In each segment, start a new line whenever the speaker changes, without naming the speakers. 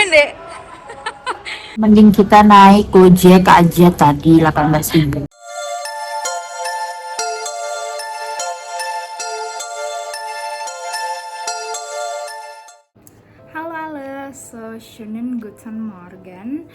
Dek?
Mending kita naik Gojek aja tadi 18.000.
Halo, so schönen guten Morgen.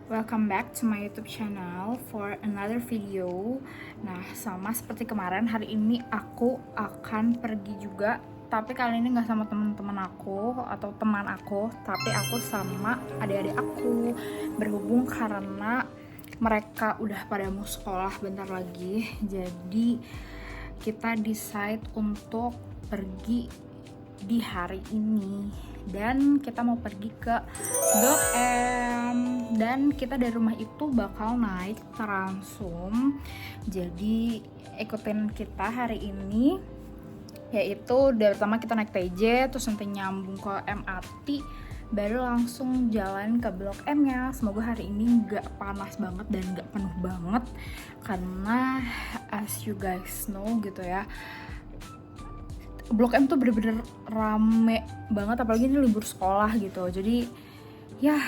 Welcome back to my YouTube channel for another video. Nah, sama seperti kemarin, hari ini aku akan pergi juga. Tapi kali ini nggak sama teman-teman aku atau teman aku, tapi aku sama adik-adik aku. Berhubung karena mereka udah pada mau sekolah bentar lagi, jadi kita decide untuk pergi di hari ini. Dan kita mau pergi ke Blok M. Dan kita dari rumah itu bakal naik Transum. Jadi ikutin kita hari ini, yaitu dari pertama kita naik TJ, terus nanti nyambung ke MRT, baru langsung jalan ke Blok M ya. Semoga hari ini gak panas banget dan gak penuh banget, karena as you guys know gitu ya, Blok M tuh bener-bener rame banget, apalagi ini libur sekolah gitu. Jadi ya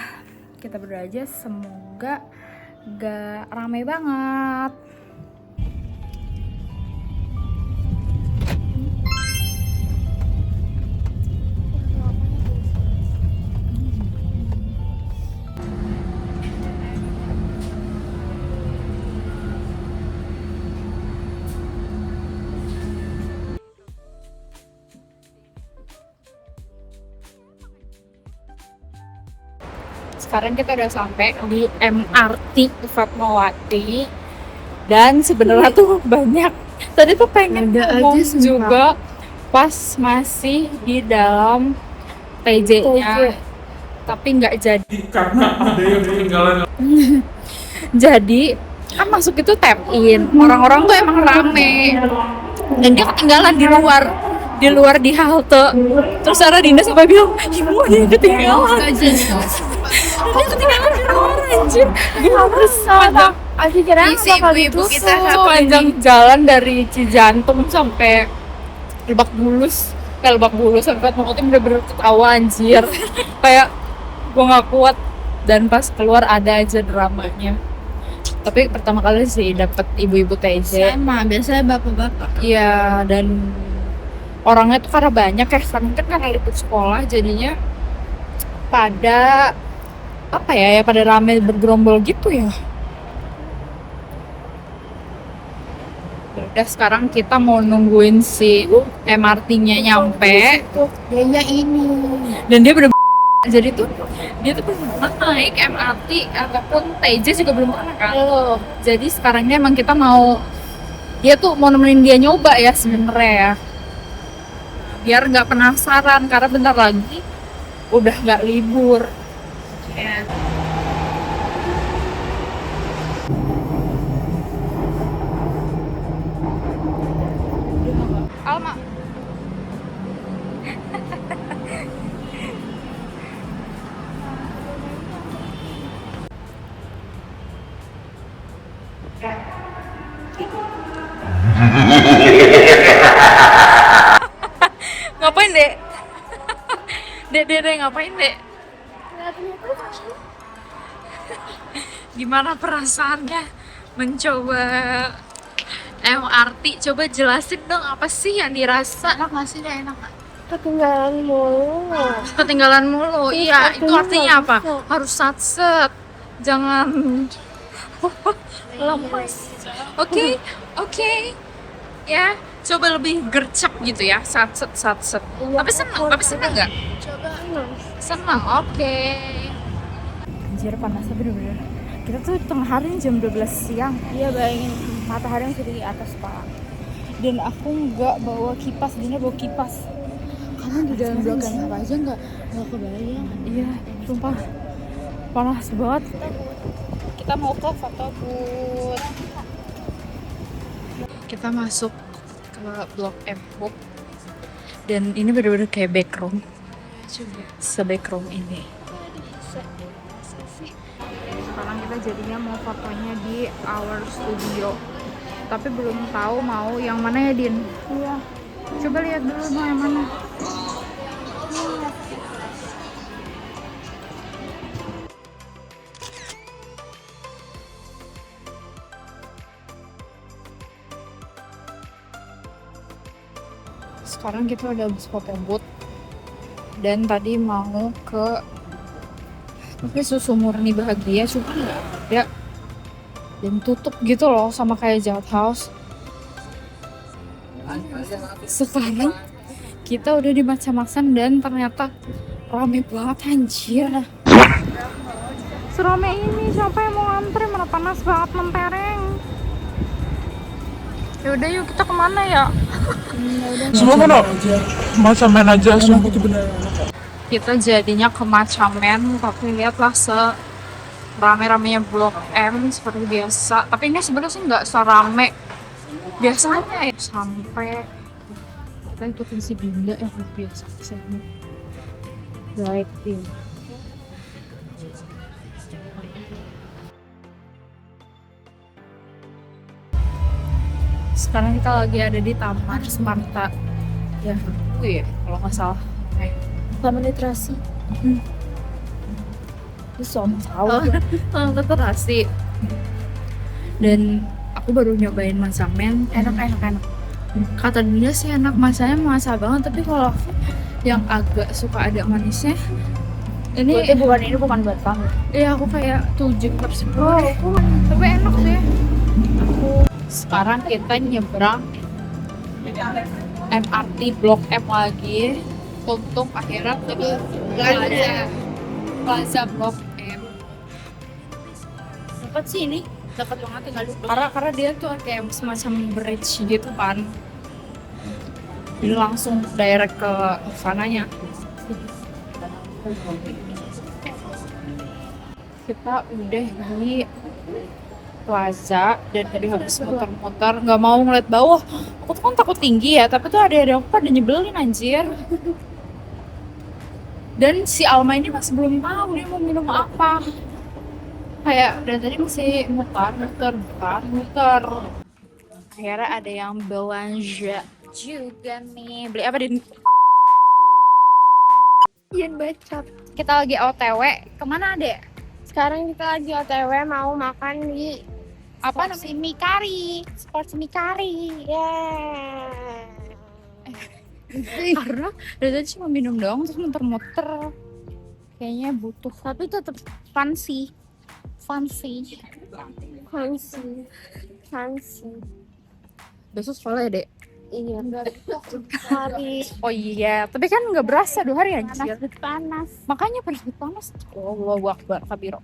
kita berdoa aja semoga gak rame banget. Sekarang kita udah sampai di MRT Fatmawati, dan sebenarnya tuh banyak. Tadi tuh pengen ngomong juga pas masih di dalam TJ-nya, tapi nggak jadi
karena ada yang ketinggalan.
Jadi kan masuk itu tap in, orang-orang tuh emang rame, dan dia ketinggalan di luar di halte. Terus Sarah Dinda sampai bilang, ibu dia ketinggalan. Dia ketinggalan di luar, anjir. Gila besar.
Akhirnya ibu kita
Sepanjang jalan dari Cijantung sampai Lebak Bulus sampai Fatmawati bener-bener ketawa, anjir. Kayak gue nggak kuat, dan pas keluar ada aja dramanya. Tapi pertama kali sih dapet ibu-ibu TJ.
sama, biasanya bapak-bapak.
Iya, dan orangnya tuh karena banyak ya, karena libur sekolah jadinya pada apa ya, pada rame bergerombol gitu ya. Udah, sekarang kita mau nungguin si MRT-nya nyampe,
Dia ini.
dan dia bener jadi tuh dia tuh belum pernah naik MRT ataupun TJ juga belum pernah kan. Jadi sekarang ini emang kita dia tuh mau nemenin dia nyoba ya sebenarnya ya, biar nggak penasaran, karena bentar lagi udah nggak libur ya. Alma. Ngapain, Dek? Dek, ngapain, Dek? Gimana perasaannya mencoba MRT? Coba jelasin dong, apa sih yang dirasa?
Enak nggak sih? Enak nggak? Ketinggalan mulu.
Iya, itu artinya apa? Harus satset, jangan lemas. Oke. Ya, coba lebih gercep gitu ya, satset. Tapi senang nggak?
Coba.
Senang, oke. Anjir, panasnya bener-bener. Kita tuh tengah hari jam 12 siang.
Iya, bayangin.
Matahari masih di atas kepala. Dan aku nggak bawa kipas, Dina bawa kipas.
Karena di dalam blok M apa aja nggak kebayang.
Iya, sumpah panas banget. Kita mau ke foto booth. Kita masuk ke Blok M Hub, dan ini bener-bener kayak backroom. Se-backroom ini. Sekarang kita jadinya mau fotonya di Our Studio, tapi belum tahu mau yang mana ya, Din?
Iya.
Coba lihat dulu mau yang mana. Sekarang kita udah habis foto booth dan tadi mau ke susu murni bahagia, cuma nggak ada dan tutup gitu loh, sama kayak Jahat House. Sekarang kita udah di Macamaksan dan ternyata rame banget anjir. Serame ini siapa yang mau ngantri, mana panas banget mentereng. Ya udah yuk kita kemana ya?
Semua mana? Macamen aja semua itu benar.
Kita jadinya ke Macamen, tapi lihatlah rame-ramenya Blok M seperti biasa. Tapi ini sebenarnya sih nggak serame biasanya ya. Sampai kita ikutin si Dinda yang biasa kesini. Lighting. Sekarang kita lagi ada di Taman Sparta. Ya, itu ya kalau nggak salah.
Taman literasi. Itu soal
Taman literasi. Dan aku baru nyobain masamen, enak. Kata dia sih enak, masanya masa banget. Tapi kalau aku yang agak suka ada manisnya, ini
bukan buat kamu.
iya aku kayak 7/10. Tapi enak sih. Sekarang kita nyebrang MRT Blok M lagi untuk akhirnya ke Plaza Blok M.
Dekat sini, dekat banget tinggal duduk.
Karena dia tuh kayak semacam bridge gitu kan. Jadi langsung direct ke sananya. Kita udah di Plaza dan tadi habis muter-muter nggak mau ngeliat bawah. Aku tuh kan takut tinggi ya, tapi tuh ada yang pada nyebelin anjir. Dan si Alma ini masih belum tahu dia mau minum apa. Kayak dan tadi masih muter. Akhirnya ada yang belanja juga nih. Beli apa Din?
Ian bacot.
Kita lagi OTW. Kemana Dek?
Sekarang kita lagi OTW mau makan di
Apa
Sports
namanya?
Mikari.
Sports Mikari.
Yeah.
Karena dari tadi cuma minum doang terus muter-muter. Kayaknya butuh, tapi tetap fancy.
Fancy.
Besok sekolah ya Dek?
Iya, enggak hari
Oh iya, tapi kan nggak berasa 2 hari anjir.
panas.
Makanya panas. Allahu Akbar kabiro.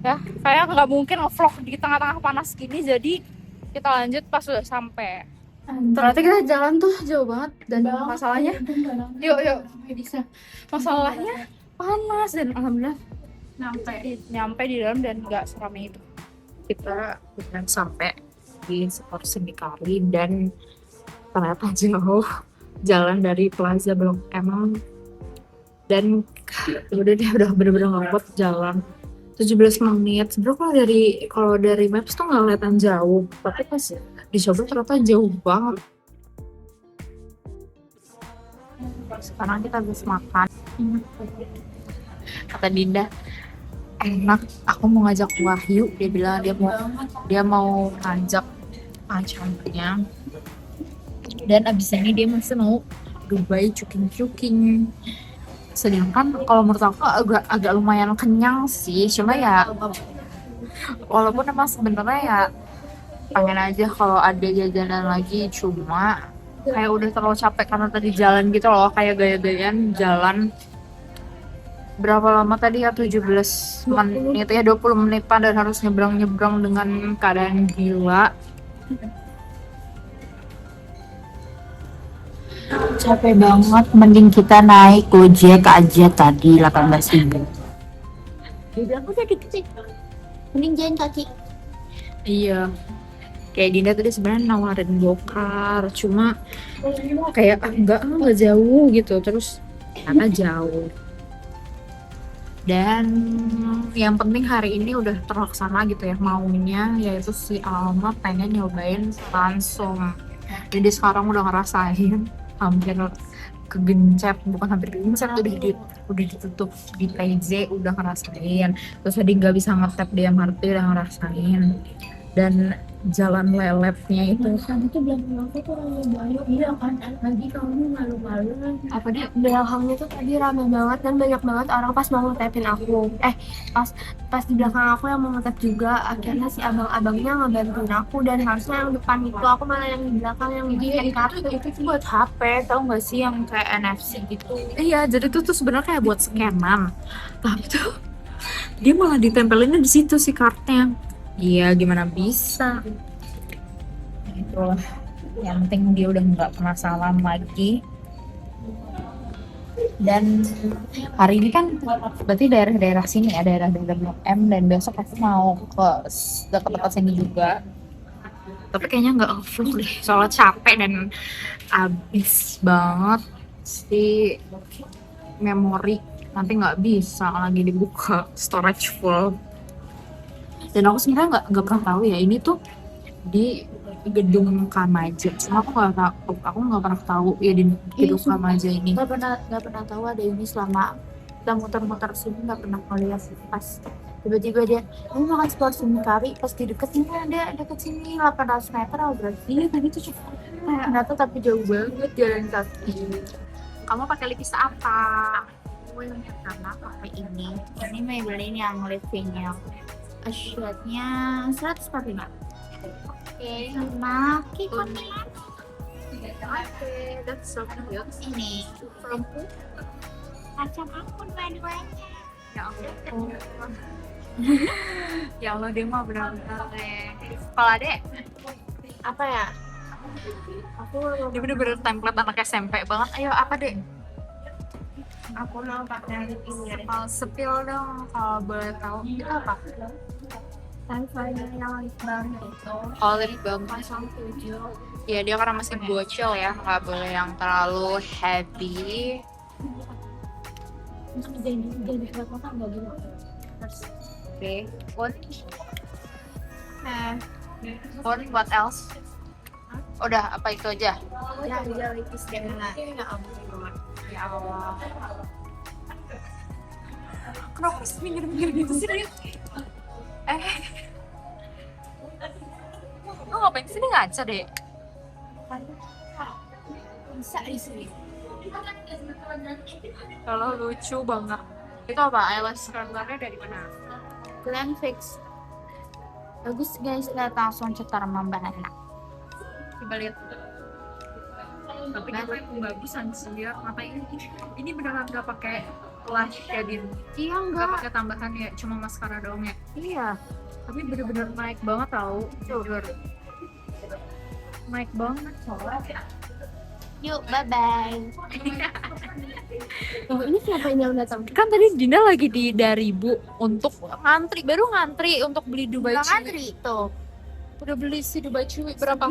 Ya, kayak nggak mungkin nge-vlog di tengah-tengah panas gini, jadi kita lanjut pas udah sampai. Ternyata kita jalan tuh jauh banget dan masalahnya, yuk bisa. Masalahnya panas dan alhamdulillah nyampe di dalam dan nggak seramai itu.
Kita udah sampai di Sports Mikari dan ternyata jauh jalan dari Plaza Blok M dan udah bener-bener ngebut jalan 17 menit. Sebenarnya kalau dari maps tuh nggak kelihatan jauh, tapi pas dicoba ternyata jauh banget. Sekarang kita habis makan. Kata Dinda, enak. Aku mau ngajak Wahyu. Dia bilang dia mau ngajak pacarnya. Dan abis ini dia masih mau Dubai cuking. Sedangkan kalau menurut aku agak lumayan kenyang sih, cuma ya walaupun emang sebenarnya ya pengen aja kalau ada jajanan lagi, cuma kayak udah terlalu capek karena tadi jalan gitu loh, kayak gaya-gayaan jalan berapa lama tadi ya, 17 menit ya, 20 menitan dan harus nyebrang dengan keadaan gila. Capek banget, mending kita naik Gojek aja tadi 18.000.
Dia aku sakit sih. Mending jalan kaki.
Iya, kayak Dinda tadi sebenarnya nawarin gokar, cuma kayak enggak jauh gitu, terus karena jauh. Dan yang penting hari ini udah terlaksana gitu ya maunya, yaitu si Alma pengen nyobain langsung. Jadi sekarang udah ngerasain hampir kegencet, bukan hampir kegencet, udah ditutup di PJ, udah ngerasain. Terus tadi nggak bisa ngetap di MRT, udah ngerasain. Dan jalan leletnya itu.
Tadi tuh belakang aku tuh rame banget, iya kan? Lagi kamu malu-malu.
Apa dia?
Belakangnya tuh tadi rame banget dan banyak banget orang pas mau ngetepin aku. Pas pas di belakang aku yang mau ngetep juga, akhirnya si abang-abangnya ngebantuin aku dan harusnya yang depan itu aku malah yang di belakang yang
Iya,
bikin kartu.
itu tuh buat HP, tau gak sih yang kayak NFC gitu. Iya, jadi itu tuh sebenarnya kayak buat scanan. Tapi tuh dia malah ditempelinnya di situ si kartnya. Iya, gimana bisa? Itulah. Yang penting dia udah nggak penasaran lagi. Dan hari ini kan berarti daerah-daerah sini ya, daerah-daerah Blok M, dan besok aku mau ke dekat-dekat sini juga. Tapi kayaknya nggak full deh, soalnya capek dan abis banget si memori, nanti nggak bisa lagi dibuka, storage full. Dan aku sebenarnya nggak pernah tahu ya ini tuh di gedung Kamaja. Cuma aku nggak pernah tahu ya di gedung Kamaja ini.
Nggak pernah tahu ada ini selama kita muter-muter sini, nggak pernah ngeliat pas tiba-tiba dia mau makan sport sini kari, pas di deket sini ada deket sini 800 meter berarti. Iya tadi tuh cuma ternyata tapi jauh banget jalan kaki.
Kamu pakai lipis apa? Aku yang pertama pakai ini Maybelline yang Living-nya. Shade-nya 145. Oke, sama kikotilan. Oke, that's so cute. Ini perempuan macam ampun dua-duanya. Ya Allah. Ya Allah, dia mah benar-benar deh. Kalau adek
Apa ya? Aku
dia bener-bener template anak SMP banget. Ayo apa deh?
mau pakai ini ya.
Kalau sepil dong, kalau boleh tahu itu apa?
Tanfanya yang lip balm itu
Olive balm.
07.
Ya dia karena masih bocil ya, nggak boleh yang terlalu heavy.
Jadi kelihatan nggak gitu.
Oke, what else? Udah apa itu aja?
Ya, dia lipis dengan ya ampun.
Ya Allah. Kenapa sih minggir-minggir gitu sih dia? Lu ngapain sih, ngaca deh?
Bisa di sini.
Kalau lucu banget. Itu apa? Eyelash curlernya dari mana?
Glam Fix. Bagus guys, lihat langsung cetar membahana.
Coba lihat. Tapi kita yang bagus anjir. Ngapain ini beneran nggak pakai lash shading?
Iya
Nggak pakai tambahan ya, cuma maskara doang ya.
Iya.
Tapi bener-bener naik banget tau, jujur. Naik banget soalnya.
Yuk, bye-bye. Oh, ini siapa ini yang datang?
Kan tadi Dinda lagi di Daribu untuk ngantri, baru ngantri untuk beli Dubai Chewy.
Ngantri tuh.
Udah beli si Dubai Chewy berapa?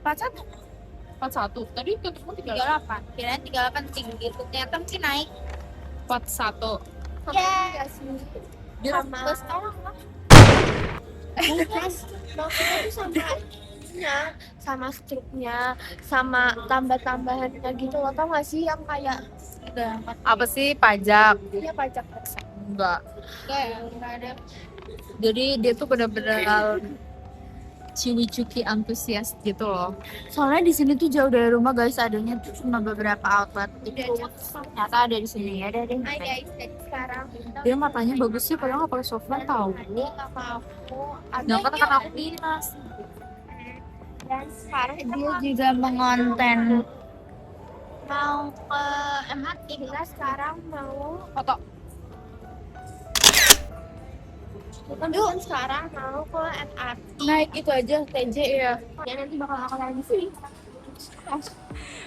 41.
41. Tadi ketemu
38. Kirain 38 tinggi. Ternyata mungkin naik.
41.
Yes.
Dia
Sama. Sekarang lah. Maksudnya tuh sama struknya, sama tambah-tambahannya gitu loh, tau gak sih yang kayak udah
apa sih, pajak?
dia pajak
Enggak.
enggak ada.
Jadi dia tuh bener-bener ciwi-cuki antusias gitu loh.
Soalnya di sini tuh jauh dari rumah guys, adanya tuh cuma beberapa outlet itu. Ternyata ada di sini ya, ada deh. Sekarang
Dia matanya bagus sih, padahal nggak pakai softban tau.
ini apa aku
Yang kata aku dinas.
dan sekarang dia juga mengonten mau ke MRT. Kita sekarang mau
Foto.
kita kan sekarang mau ke MRT.
Naik itu aja, TJ ya.
Ya nanti bakal aku lagi sih.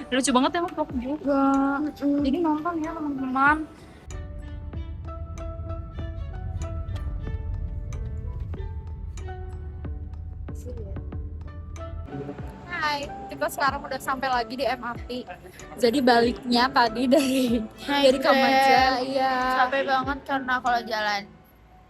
Lucu banget emang vlog juga. Jadi nonton ya teman-teman. Hai, kita sekarang udah sampai lagi di MRT. Jadi baliknya tadi dari Kamaja, iya.
Capek banget karena kalau jalan.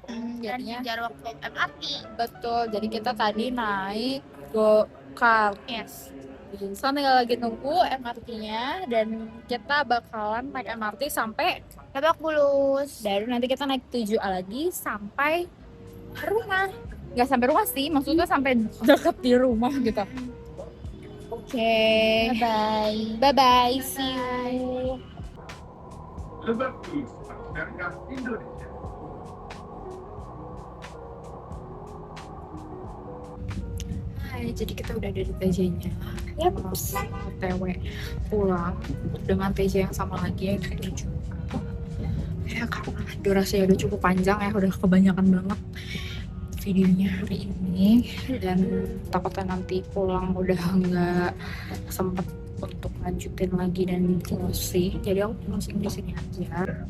Dan
Jadinya
ngejar waktu MRT.
betul. Jadi kita tadi naik go-kart.
Yes.
Sekarang tinggal lagi nunggu MRT-nya dan kita bakalan naik MRT sampai
Lebak Bulus.
dari nanti kita naik 7A lagi sampai rumah.
nggak sampai rumah sih, maksudnya sampai deket di rumah gitu. Oke, bye bye, see you.
Hai, jadi kita udah ada di TJ-nya. Ya, OTW pulang dengan TJ yang sama lagi yang kayak gitu. Ya karena durasinya udah cukup panjang ya, udah kebanyakan banget videonya hari ini, dan takutnya nanti pulang udah nggak sempet untuk lanjutin lagi dan closing, jadi aku closing di sini aja.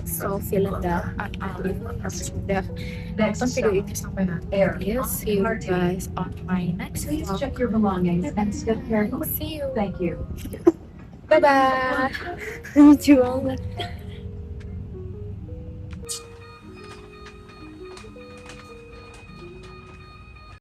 So feeling that sudah nonton video ini sampai akhir. See you guys on my next vlog.
Please check your belongings and step carefully.
See you.
Thank you.
Bye bye. Lucu banget.